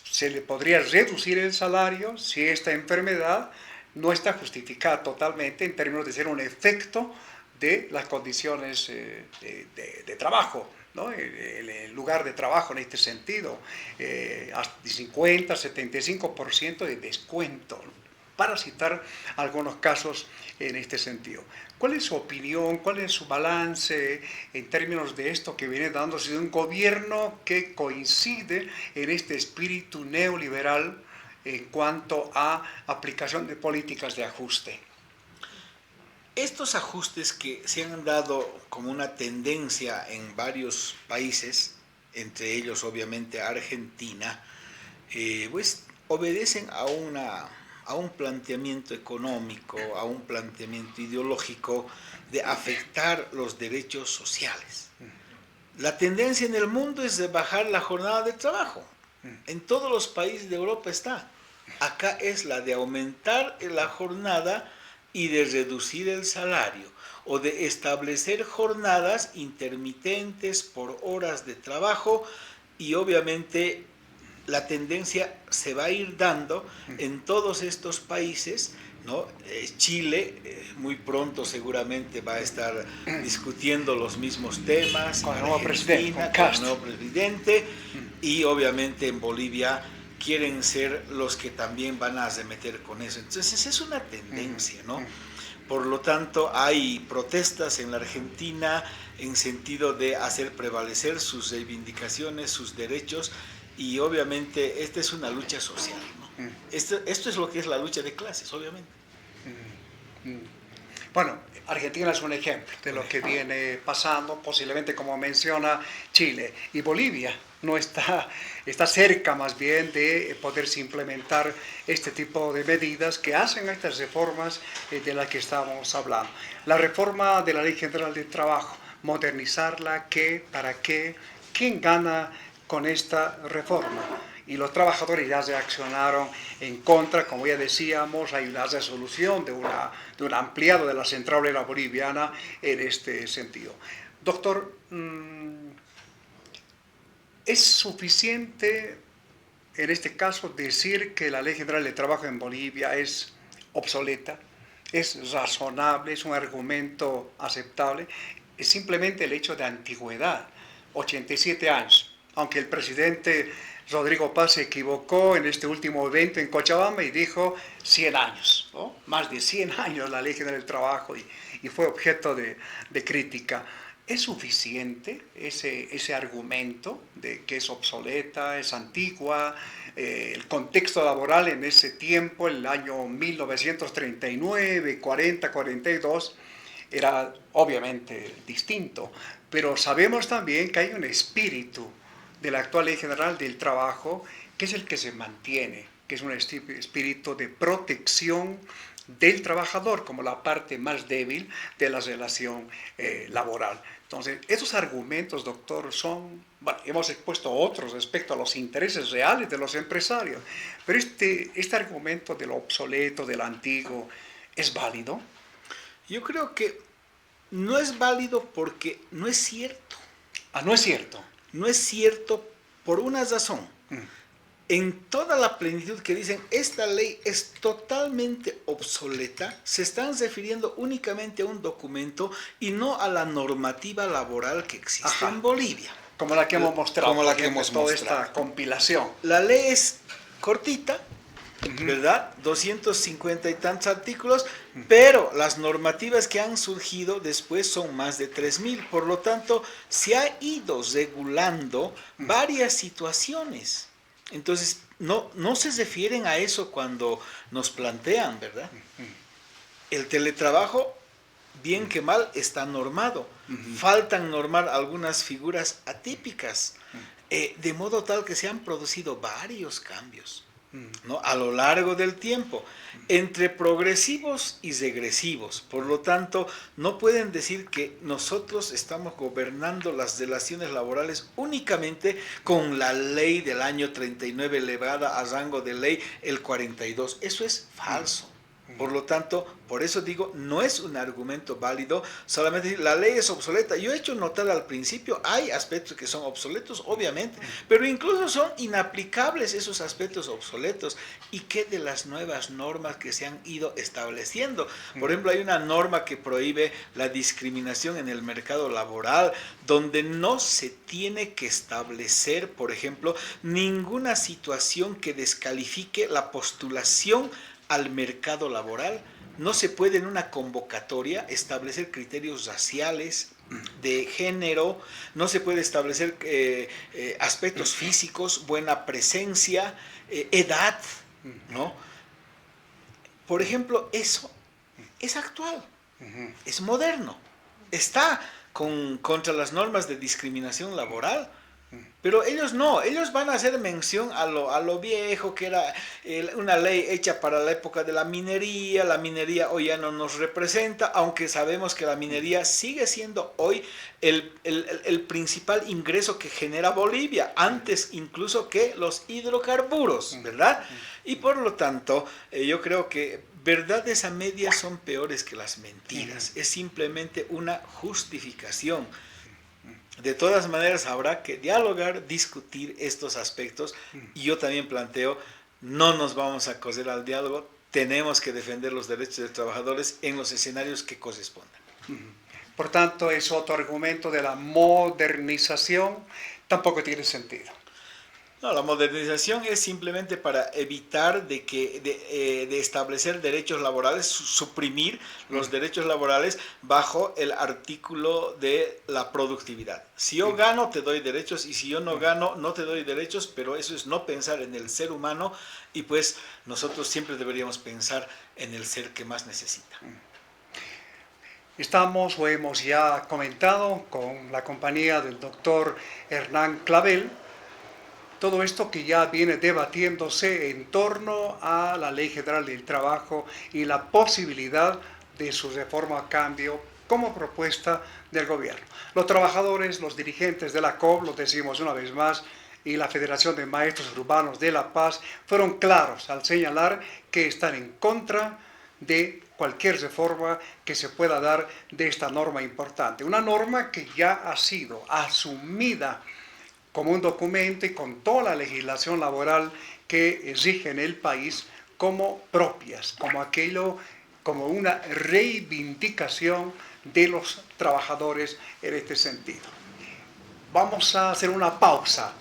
Se le podría reducir el salario si esta enfermedad no está justificada totalmente en términos de ser un efecto de las condiciones de trabajo, ¿no? El lugar de trabajo en este sentido, hasta 50, 75% de descuento, para citar algunos casos en este sentido. ¿Cuál es su opinión, cuál es su balance en términos de esto que viene dándose de un gobierno que coincide en este espíritu neoliberal en cuanto a aplicación de políticas de ajuste? Estos ajustes que se han dado como una tendencia en varios países, entre ellos obviamente Argentina, pues obedecen a a un planteamiento económico, a un planteamiento ideológico de afectar los derechos sociales. La tendencia en el mundo es de bajar la jornada de trabajo. En todos los países de Europa está. Acá es la de aumentar la jornada y de reducir el salario, o de establecer jornadas intermitentes por horas de trabajo, y obviamente la tendencia se va a ir dando en todos estos países, ¿no? Chile muy pronto seguramente va a estar discutiendo los mismos temas, con el nuevo presidente, y obviamente en Bolivia quieren ser los que también van a arremeter con eso. Entonces es una tendencia, ¿no? Por lo tanto, hay protestas en la Argentina en sentido de hacer prevalecer sus reivindicaciones, sus derechos, y obviamente esta es una lucha social, ¿no? Esto es lo que es la lucha de clases, obviamente. Bueno, Argentina es un ejemplo de lo que viene pasando, posiblemente como menciona Chile, y Bolivia no está cerca más bien de poderse implementar este tipo de medidas que hacen estas reformas de las que estamos hablando. La reforma de la Ley General del Trabajo, modernizarla, ¿qué? ¿Para qué? ¿Quién gana con esta reforma? Y los trabajadores ya reaccionaron en contra, como ya decíamos, hay una resolución de un ampliado de la Central Obrera Boliviana en este sentido. Doctor, ¿es suficiente en este caso decir que la Ley General del Trabajo en Bolivia es obsoleta? ¿Es razonable? ¿Es un argumento aceptable? Es simplemente el hecho de antigüedad, 87 años, aunque el presidente Rodrigo Paz se equivocó en este último evento en Cochabamba y dijo 100 años, ¿no? Más de 100 años la Ley General del Trabajo, y fue objeto de crítica. ¿Es suficiente ese argumento de que es obsoleta, es antigua? El contexto laboral en ese tiempo, el año 1939, 40, 42, era obviamente distinto, pero sabemos también que hay un espíritu de la actual Ley General del Trabajo, que es el que se mantiene, que es un espíritu de protección del trabajador como la parte más débil de la relación laboral. Entonces, esos argumentos, doctor, son, bueno, hemos expuesto otros respecto a los intereses reales de los empresarios, pero este argumento de lo obsoleto, de lo antiguo, ¿es válido? Yo creo que no es válido porque no es cierto. Ah, no es cierto. No es cierto por una razón. En toda la plenitud que dicen esta ley es totalmente obsoleta, se están refiriendo únicamente a un documento y no a la normativa laboral que existe en Bolivia. Como la que hemos mostrado. Como la que hemos mostrado. Esta compilación. La ley es cortita, ¿verdad? 250 y tantos artículos, pero las normativas que han surgido después son más de 3.000. Por lo tanto, se ha ido regulando varias situaciones. Entonces, no se refieren a eso cuando nos plantean, ¿verdad? El teletrabajo, bien que mal, está normado. Faltan normar algunas figuras atípicas, de modo tal que se han producido varios cambios, ¿no? A lo largo del tiempo, entre progresivos y regresivos. Por lo tanto, no pueden decir que nosotros estamos gobernando las relaciones laborales únicamente con la ley del año 39 elevada a rango de ley el 42. Eso es falso. Por lo tanto, por eso digo, no es un argumento válido solamente decir la ley es obsoleta. Yo he hecho notar al principio, hay aspectos que son obsoletos, obviamente, pero incluso son inaplicables esos aspectos obsoletos. ¿Y qué de las nuevas normas que se han ido estableciendo? Por ejemplo, hay una norma que prohíbe la discriminación en el mercado laboral, donde no se tiene que establecer, por ejemplo, ninguna situación que descalifique la postulación al mercado laboral. No se puede en una convocatoria establecer criterios raciales, de género, no se puede establecer aspectos físicos, buena presencia, edad, ¿no? Por ejemplo, eso es actual, es moderno, está contra las normas de discriminación laboral, Pero ellos no, ellos van a hacer mención a lo viejo, que era una ley hecha para la época de la minería hoy ya no nos representa, aunque sabemos que la minería sigue siendo hoy el principal ingreso que genera Bolivia, antes incluso que los hidrocarburos, ¿verdad? Y por lo tanto, yo creo que verdades a medias son peores que las mentiras, es simplemente una justificación. De todas maneras habrá que dialogar, discutir estos aspectos, y yo también planteo, no nos vamos a coser al diálogo, tenemos que defender los derechos de los trabajadores en los escenarios que correspondan. Por tanto, es otro argumento de la modernización, tampoco tiene sentido. No, la modernización es simplemente para evitar de establecer derechos laborales, suprimir los derechos laborales bajo el artículo de la productividad. Si yo gano, te doy derechos, y si yo no gano, no te doy derechos, pero eso es no pensar en el ser humano, y pues nosotros siempre deberíamos pensar en el ser que más necesita. Estamos o hemos ya comentado con la compañía del doctor Hernán Clavel todo esto que ya viene debatiéndose en torno a la Ley General del Trabajo y la posibilidad de su reforma a cambio como propuesta del gobierno. Los trabajadores, los dirigentes de la COB, lo decimos una vez más, y la Federación de Maestros Urbanos de La Paz fueron claros al señalar que están en contra de cualquier reforma que se pueda dar de esta norma importante. Una norma que ya ha sido asumida como un documento y con toda la legislación laboral que exige en el país como propias, como una reivindicación de los trabajadores en este sentido. Vamos a hacer una pausa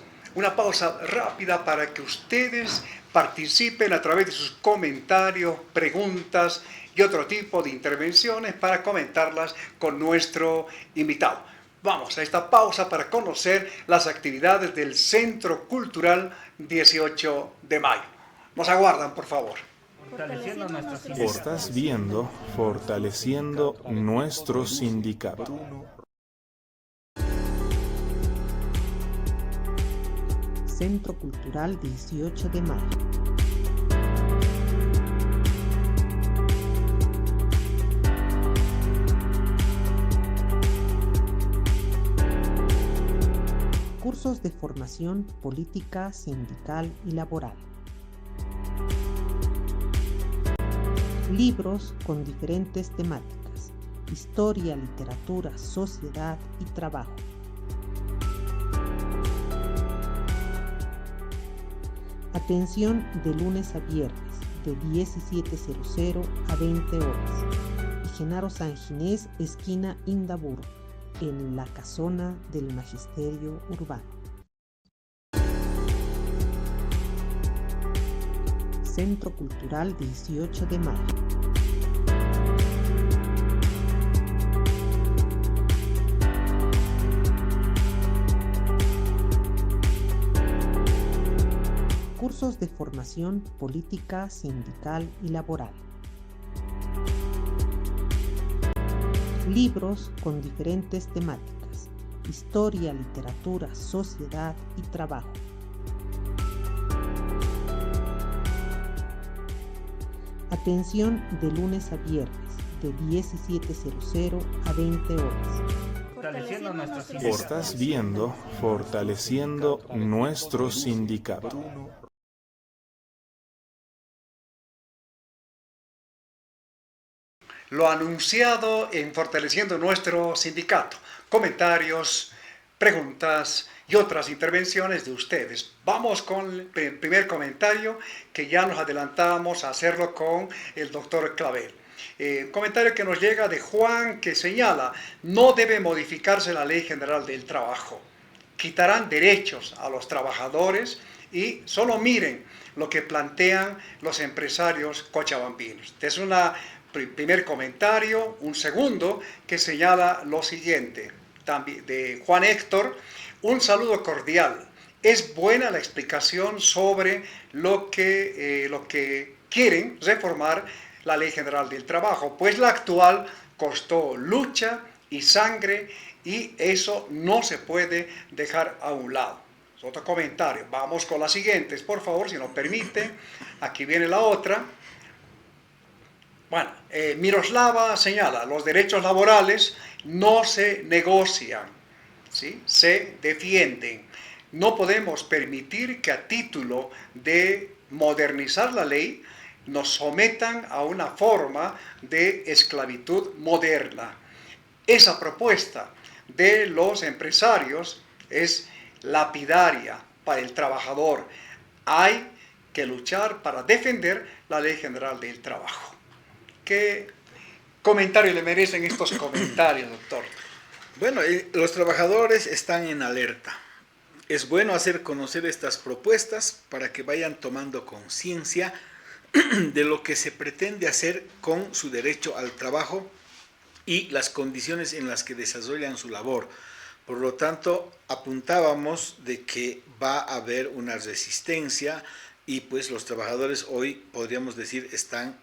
rápida para que ustedes participen a través de sus comentarios, preguntas y otro tipo de intervenciones para comentarlas con nuestro invitado. Vamos a esta pausa para conocer las actividades del Centro Cultural 18 de Mayo. Nos aguardan, por favor. Estás viendo Fortaleciendo nuestro sindicato. Centro Cultural 18 de Mayo. Cursos de formación política, sindical y laboral. Libros con diferentes temáticas: historia, literatura, sociedad y trabajo. Atención de lunes a viernes, de 17:00 a 20 horas. Y Genaro San Ginés, esquina Indaburo, en la casona del Magisterio Urbano. Centro Cultural 18 de Mayo. Cursos de formación política, sindical y laboral. Libros con diferentes temáticas: historia, literatura, sociedad y trabajo. Atención de lunes a viernes, de 17:00 a 20 horas. Estás viendo Fortaleciendo nuestro sindicato. Lo anunciado en Fortaleciendo nuestro sindicato. Comentarios, preguntas y otras intervenciones de ustedes. Vamos con el primer comentario que ya nos adelantamos a hacerlo con el doctor Clavel. Comentario que nos llega de Juan, que señala: no debe modificarse la Ley General del Trabajo. Quitarán derechos a los trabajadores y solo miren lo que plantean los empresarios cochabambinos. Este es un primer comentario. Un segundo que señala lo siguiente, también de Juan Héctor: un saludo cordial. Es buena la explicación sobre lo que quieren reformar la Ley General del Trabajo, pues la actual costó lucha y sangre, y eso no se puede dejar a un lado. Es otro comentario. Vamos con las siguientes, por favor, si nos permite. Aquí viene la otra. Bueno, Miroslava señala, los derechos laborales no se negocian, ¿sí? Se defienden. No podemos permitir que a título de modernizar la ley nos sometan a una forma de esclavitud moderna. Esa propuesta de los empresarios es lapidaria para el trabajador. Hay que luchar para defender la Ley General del Trabajo. ¿Qué comentario le merecen estos comentarios, doctor? Bueno, los trabajadores están en alerta. Es bueno hacer conocer estas propuestas para que vayan tomando conciencia de lo que se pretende hacer con su derecho al trabajo y las condiciones en las que desarrollan su labor. Por lo tanto, apuntábamos de que va a haber una resistencia y pues los trabajadores hoy, podríamos decir, están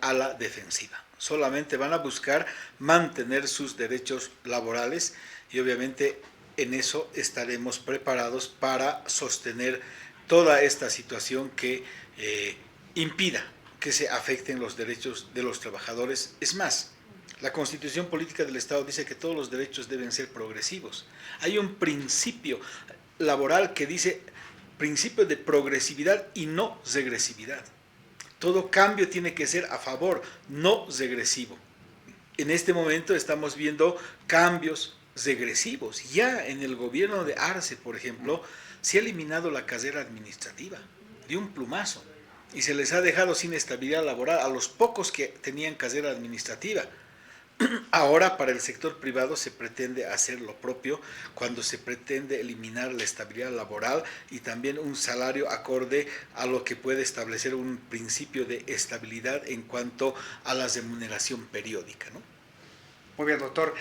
a la defensiva. Solamente van a buscar mantener sus derechos laborales y obviamente en eso estaremos preparados para sostener toda esta situación que impida que se afecten los derechos de los trabajadores. Es más, la Constitución Política del Estado dice que todos los derechos deben ser progresivos. Hay un principio laboral que dice principio de progresividad y no regresividad. Todo cambio tiene que ser a favor, no regresivo. En este momento estamos viendo cambios regresivos. Ya en el gobierno de Arce, por ejemplo, se ha eliminado la carrera administrativa de un plumazo y se les ha dejado sin estabilidad laboral a los pocos que tenían carrera administrativa. Ahora para el sector privado se pretende hacer lo propio cuando se pretende eliminar la estabilidad laboral y también un salario acorde a lo que puede establecer un principio de estabilidad en cuanto a la remuneración periódica, ¿no? Muy bien, doctor.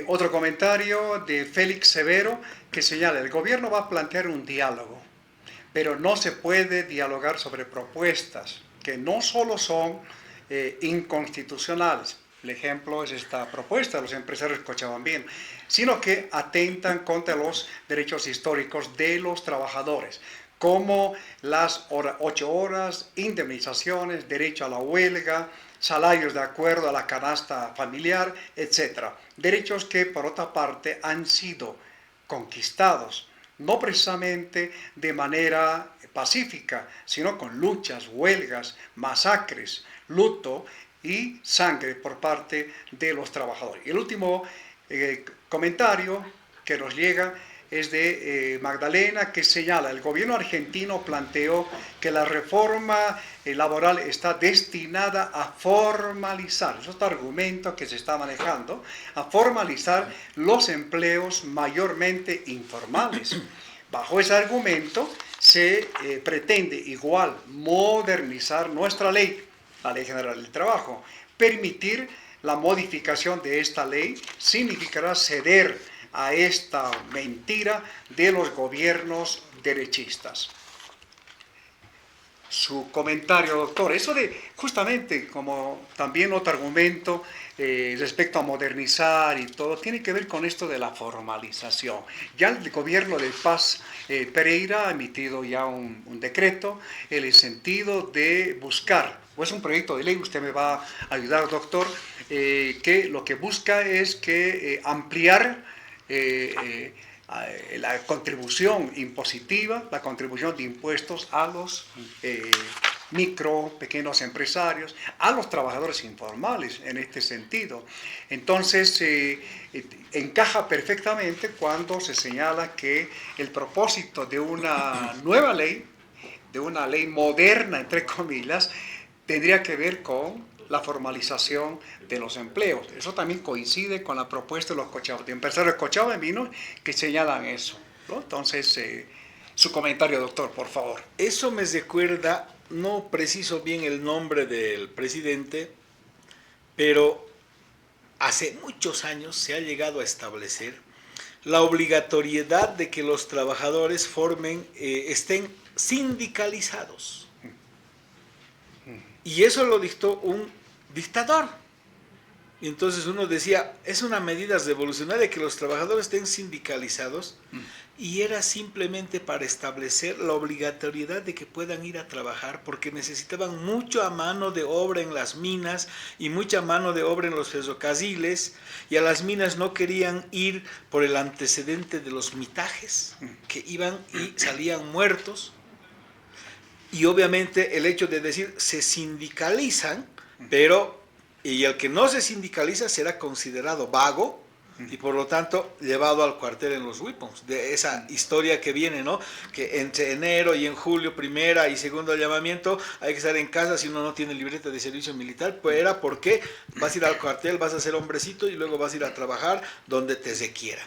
Otro comentario de Félix Severo que señala, el gobierno va a plantear un diálogo, pero no se puede dialogar sobre propuestas que no solo son inconstitucionales. El ejemplo es esta propuesta de los empresarios cochabambinos, sino que atentan contra los derechos históricos de los trabajadores, como las 8 horas, indemnizaciones, derecho a la huelga, salarios de acuerdo a la canasta familiar, etc. Derechos que, por otra parte, han sido conquistados, no precisamente de manera pacífica, sino con luchas, huelgas, masacres, luto y sangre por parte de los trabajadores. Y el último comentario que nos llega es de Magdalena, que señala, el gobierno argentino planteó que la reforma laboral está destinada a formalizar, es otro argumento que se está manejando, a formalizar los empleos mayormente informales. Bajo ese argumento se pretende igual modernizar nuestra ley, la Ley General del Trabajo. Permitir la modificación de esta ley significará ceder a esta mentira de los gobiernos derechistas. Su comentario, doctor, eso de justamente como también otro argumento respecto a modernizar y todo, tiene que ver con esto de la formalización. Ya el gobierno de Paz Pereira ha emitido ya un decreto en el sentido de buscar, pues un proyecto de ley, usted me va a ayudar, doctor, que lo que busca es que ampliar la contribución impositiva, la contribución de impuestos a los micro, pequeños empresarios, a los trabajadores informales en este sentido. Entonces, encaja perfectamente cuando se señala que el propósito de una nueva ley, de una ley moderna, entre comillas, tendría que ver con la formalización de los empleos. Eso también coincide con la propuesta de los empresarios cochabambinos que señalan eso, ¿no? Entonces, su comentario, doctor, por favor. Eso me recuerda, no preciso bien el nombre del presidente, pero hace muchos años se ha llegado a establecer la obligatoriedad de que los trabajadores estén sindicalizados. Y eso lo dictó un dictador. Y entonces uno decía, es una medida revolucionaria que los trabajadores estén sindicalizados, y era simplemente para establecer la obligatoriedad de que puedan ir a trabajar, porque necesitaban mucha mano de obra en las minas y mucha mano de obra en los ferrocarriles, y a las minas no querían ir por el antecedente de los mitajes, que iban y salían muertos. Y obviamente el hecho de decir se sindicalizan, pero y el que no se sindicaliza será considerado vago y por lo tanto llevado al cuartel en los Whippons, de esa historia que viene, ¿no? Que entre enero y en julio, primera y segundo llamamiento, hay que estar en casa si uno no tiene libreta de servicio militar, pues era porque vas a ir al cuartel, vas a ser hombrecito y luego vas a ir a trabajar donde te requiera.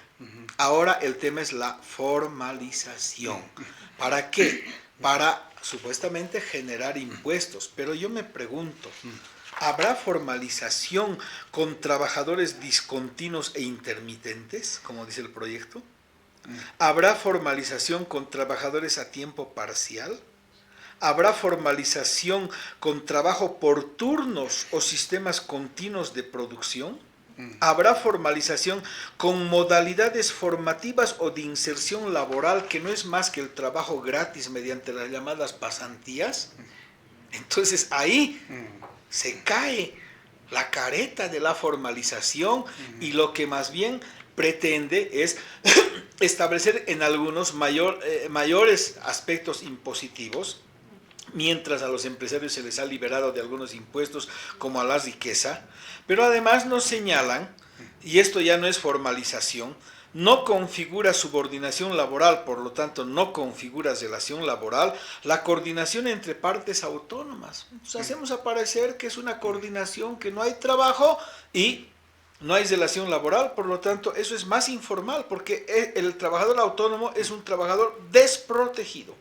Ahora el tema es la formalización. ¿Para qué? Para supuestamente generar impuestos, pero yo me pregunto, ¿habrá formalización con trabajadores discontinuos e intermitentes, como dice el proyecto? ¿Habrá formalización con trabajadores a tiempo parcial? ¿Habrá formalización con trabajo por turnos o sistemas continuos de producción? ¿Habrá formalización con modalidades formativas o de inserción laboral que no es más que el trabajo gratis mediante las llamadas pasantías? Entonces ahí se cae la careta de la formalización y lo que más bien pretende es establecer en algunos mayores aspectos impositivos, mientras a los empresarios se les ha liberado de algunos impuestos como a la riqueza, pero además nos señalan, y esto ya no es formalización, no configura subordinación laboral, por lo tanto no configura relación laboral, la coordinación entre partes autónomas. Nos hacemos aparecer que es una coordinación, que no hay trabajo y no hay relación laboral, por lo tanto eso es más informal, porque el trabajador autónomo es un trabajador desprotegido.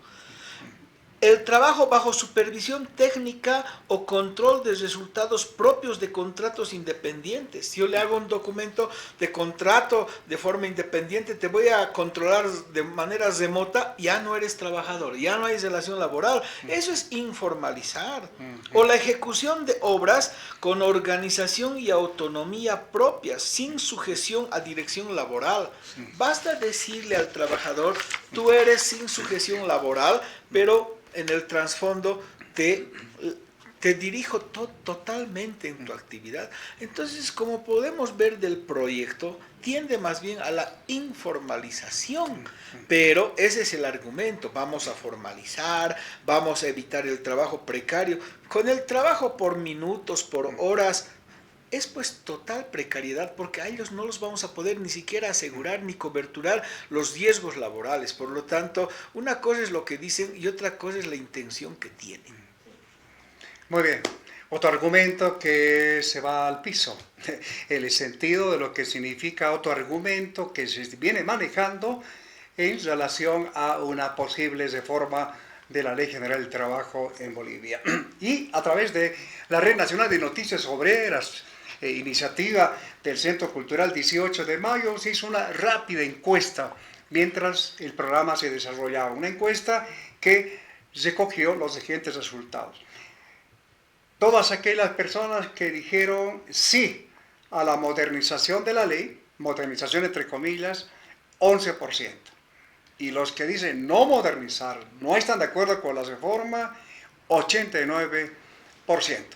El trabajo bajo supervisión técnica o control de resultados propios de contratos independientes. Si yo le hago un documento de contrato de forma independiente, te voy a controlar de manera remota, ya no eres trabajador, ya no hay relación laboral. Eso es informalizar. O la ejecución de obras con organización y autonomía propias, sin sujeción a dirección laboral. Basta decirle al trabajador, tú eres sin sujeción laboral, pero en el trasfondo te dirijo totalmente en tu actividad. Entonces, como podemos ver del proyecto, tiende más bien a la informalización, pero ese es el argumento: vamos a formalizar, vamos a evitar el trabajo precario. Con el trabajo por minutos, por horas, es pues total precariedad, porque a ellos no los vamos a poder ni siquiera asegurar ni coberturar los riesgos laborales. Por lo tanto, una cosa es lo que dicen y otra cosa es la intención que tienen. Muy bien. Otro argumento que se va al piso, el sentido de lo que significa otro argumento que se viene manejando en relación a una posible reforma de la Ley General del Trabajo en Bolivia. Y a través de la Red Nacional de Noticias Obreras, iniciativa del Centro Cultural 18 de Mayo, se hizo una rápida encuesta mientras el programa se desarrollaba. Una encuesta que recogió los siguientes resultados. Todas aquellas personas que dijeron sí a la modernización de la ley, modernización entre comillas, 11%. Y los que dicen no modernizar, no están de acuerdo con la reforma, 89%.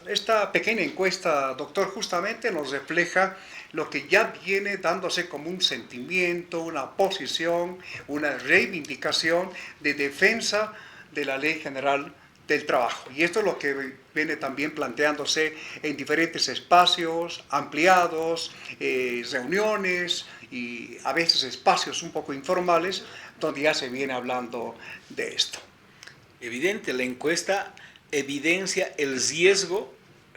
Esta pequeña encuesta, doctor, justamente nos refleja lo que ya viene dándose como un sentimiento, una posición, una reivindicación de defensa de la Ley General del Trabajo. Y esto es lo que viene también planteándose en diferentes espacios ampliados, reuniones y a veces espacios un poco informales donde ya se viene hablando de esto. Evidente, la encuesta evidencia el riesgo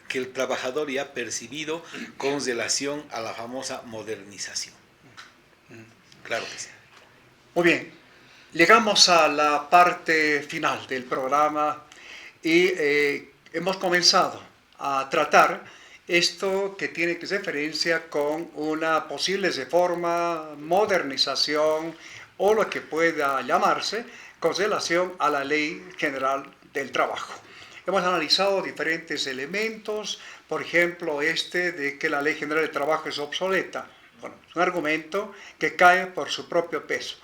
que el trabajador ya ha percibido con relación a la famosa modernización. Claro que sí. Muy bien, llegamos a la parte final del programa y hemos comenzado a tratar esto que tiene referencia con una posible reforma, modernización o lo que pueda llamarse con relación a la Ley General del Trabajo. Hemos analizado diferentes elementos, por ejemplo, de que la Ley General del Trabajo es obsoleta. Bueno, es un argumento que cae por su propio peso.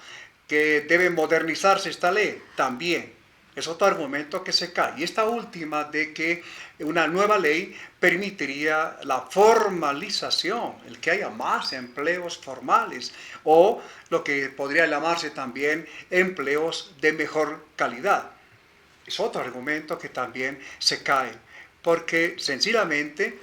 Que debe modernizarse esta ley, también. Es otro argumento que se cae. Y esta última de que una nueva ley permitiría la formalización, el que haya más empleos formales o lo que podría llamarse también empleos de mejor calidad. Es otro argumento que también se cae, porque sencillamente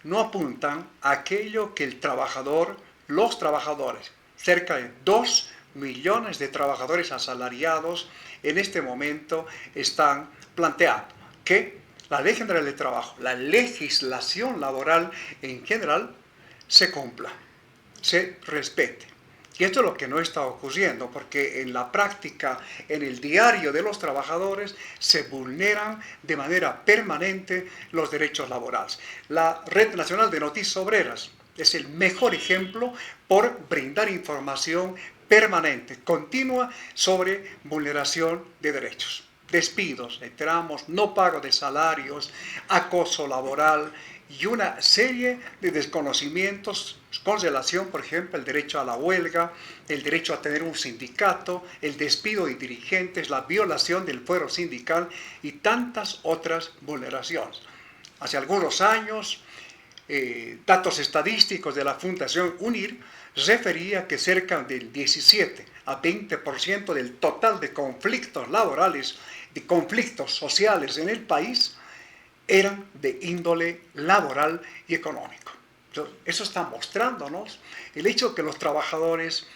no apuntan a aquello que el trabajador, los trabajadores, cerca de 2 millones de trabajadores asalariados en este momento están planteando, que la Ley General del Trabajo, la legislación laboral en general, se cumpla, se respete. Y esto es lo que no está ocurriendo, porque en la práctica, en el diario de los trabajadores, se vulneran de manera permanente los derechos laborales. La Red Nacional de Noticias Obreras es el mejor ejemplo por brindar información permanente, continua, sobre vulneración de derechos. Despidos, enteramos, no pago de salarios, acoso laboral y una serie de desconocimientos con relación, por ejemplo, el derecho a la huelga, el derecho a tener un sindicato, el despido de dirigentes, la violación del fuero sindical y tantas otras vulneraciones. Hace algunos años, datos estadísticos de la Fundación UNIR refería que cerca del 17 a 20% del total de conflictos laborales, de conflictos sociales en el país, eran de índole laboral y económico. Entonces, eso está mostrándonos el hecho de que los trabajadores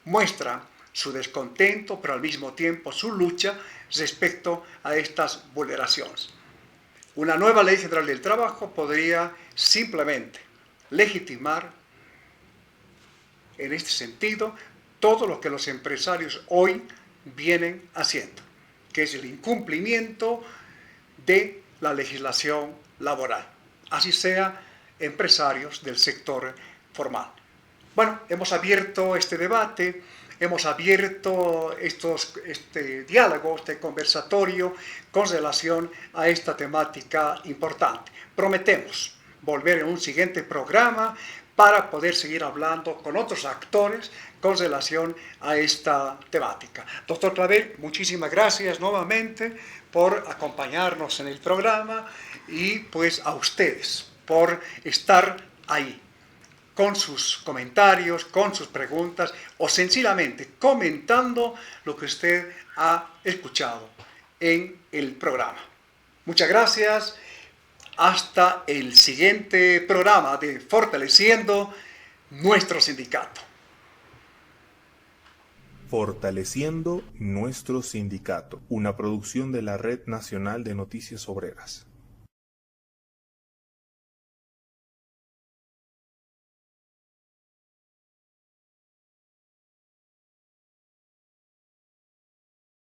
muestran su descontento, pero al mismo tiempo su lucha respecto a estas vulneraciones. Una nueva Ley General del Trabajo podría simplemente legitimar en este sentido todo lo que los empresarios hoy vienen haciendo, que es el incumplimiento de la legislación laboral, así sea empresarios del sector formal. Bueno, hemos abierto este debate, hemos abierto este diálogo, este conversatorio con relación a esta temática importante. Prometemos volver en un siguiente programa para poder seguir hablando con otros actores con relación a esta temática. Doctor Clavel, muchísimas gracias nuevamente por acompañarnos en el programa y pues a ustedes por estar ahí con sus comentarios, con sus preguntas o sencillamente comentando lo que usted ha escuchado en el programa. Muchas gracias. Hasta el siguiente programa de Fortaleciendo Nuestro Sindicato. Fortaleciendo Nuestro Sindicato, una producción de la Red Nacional de Noticias Obreras.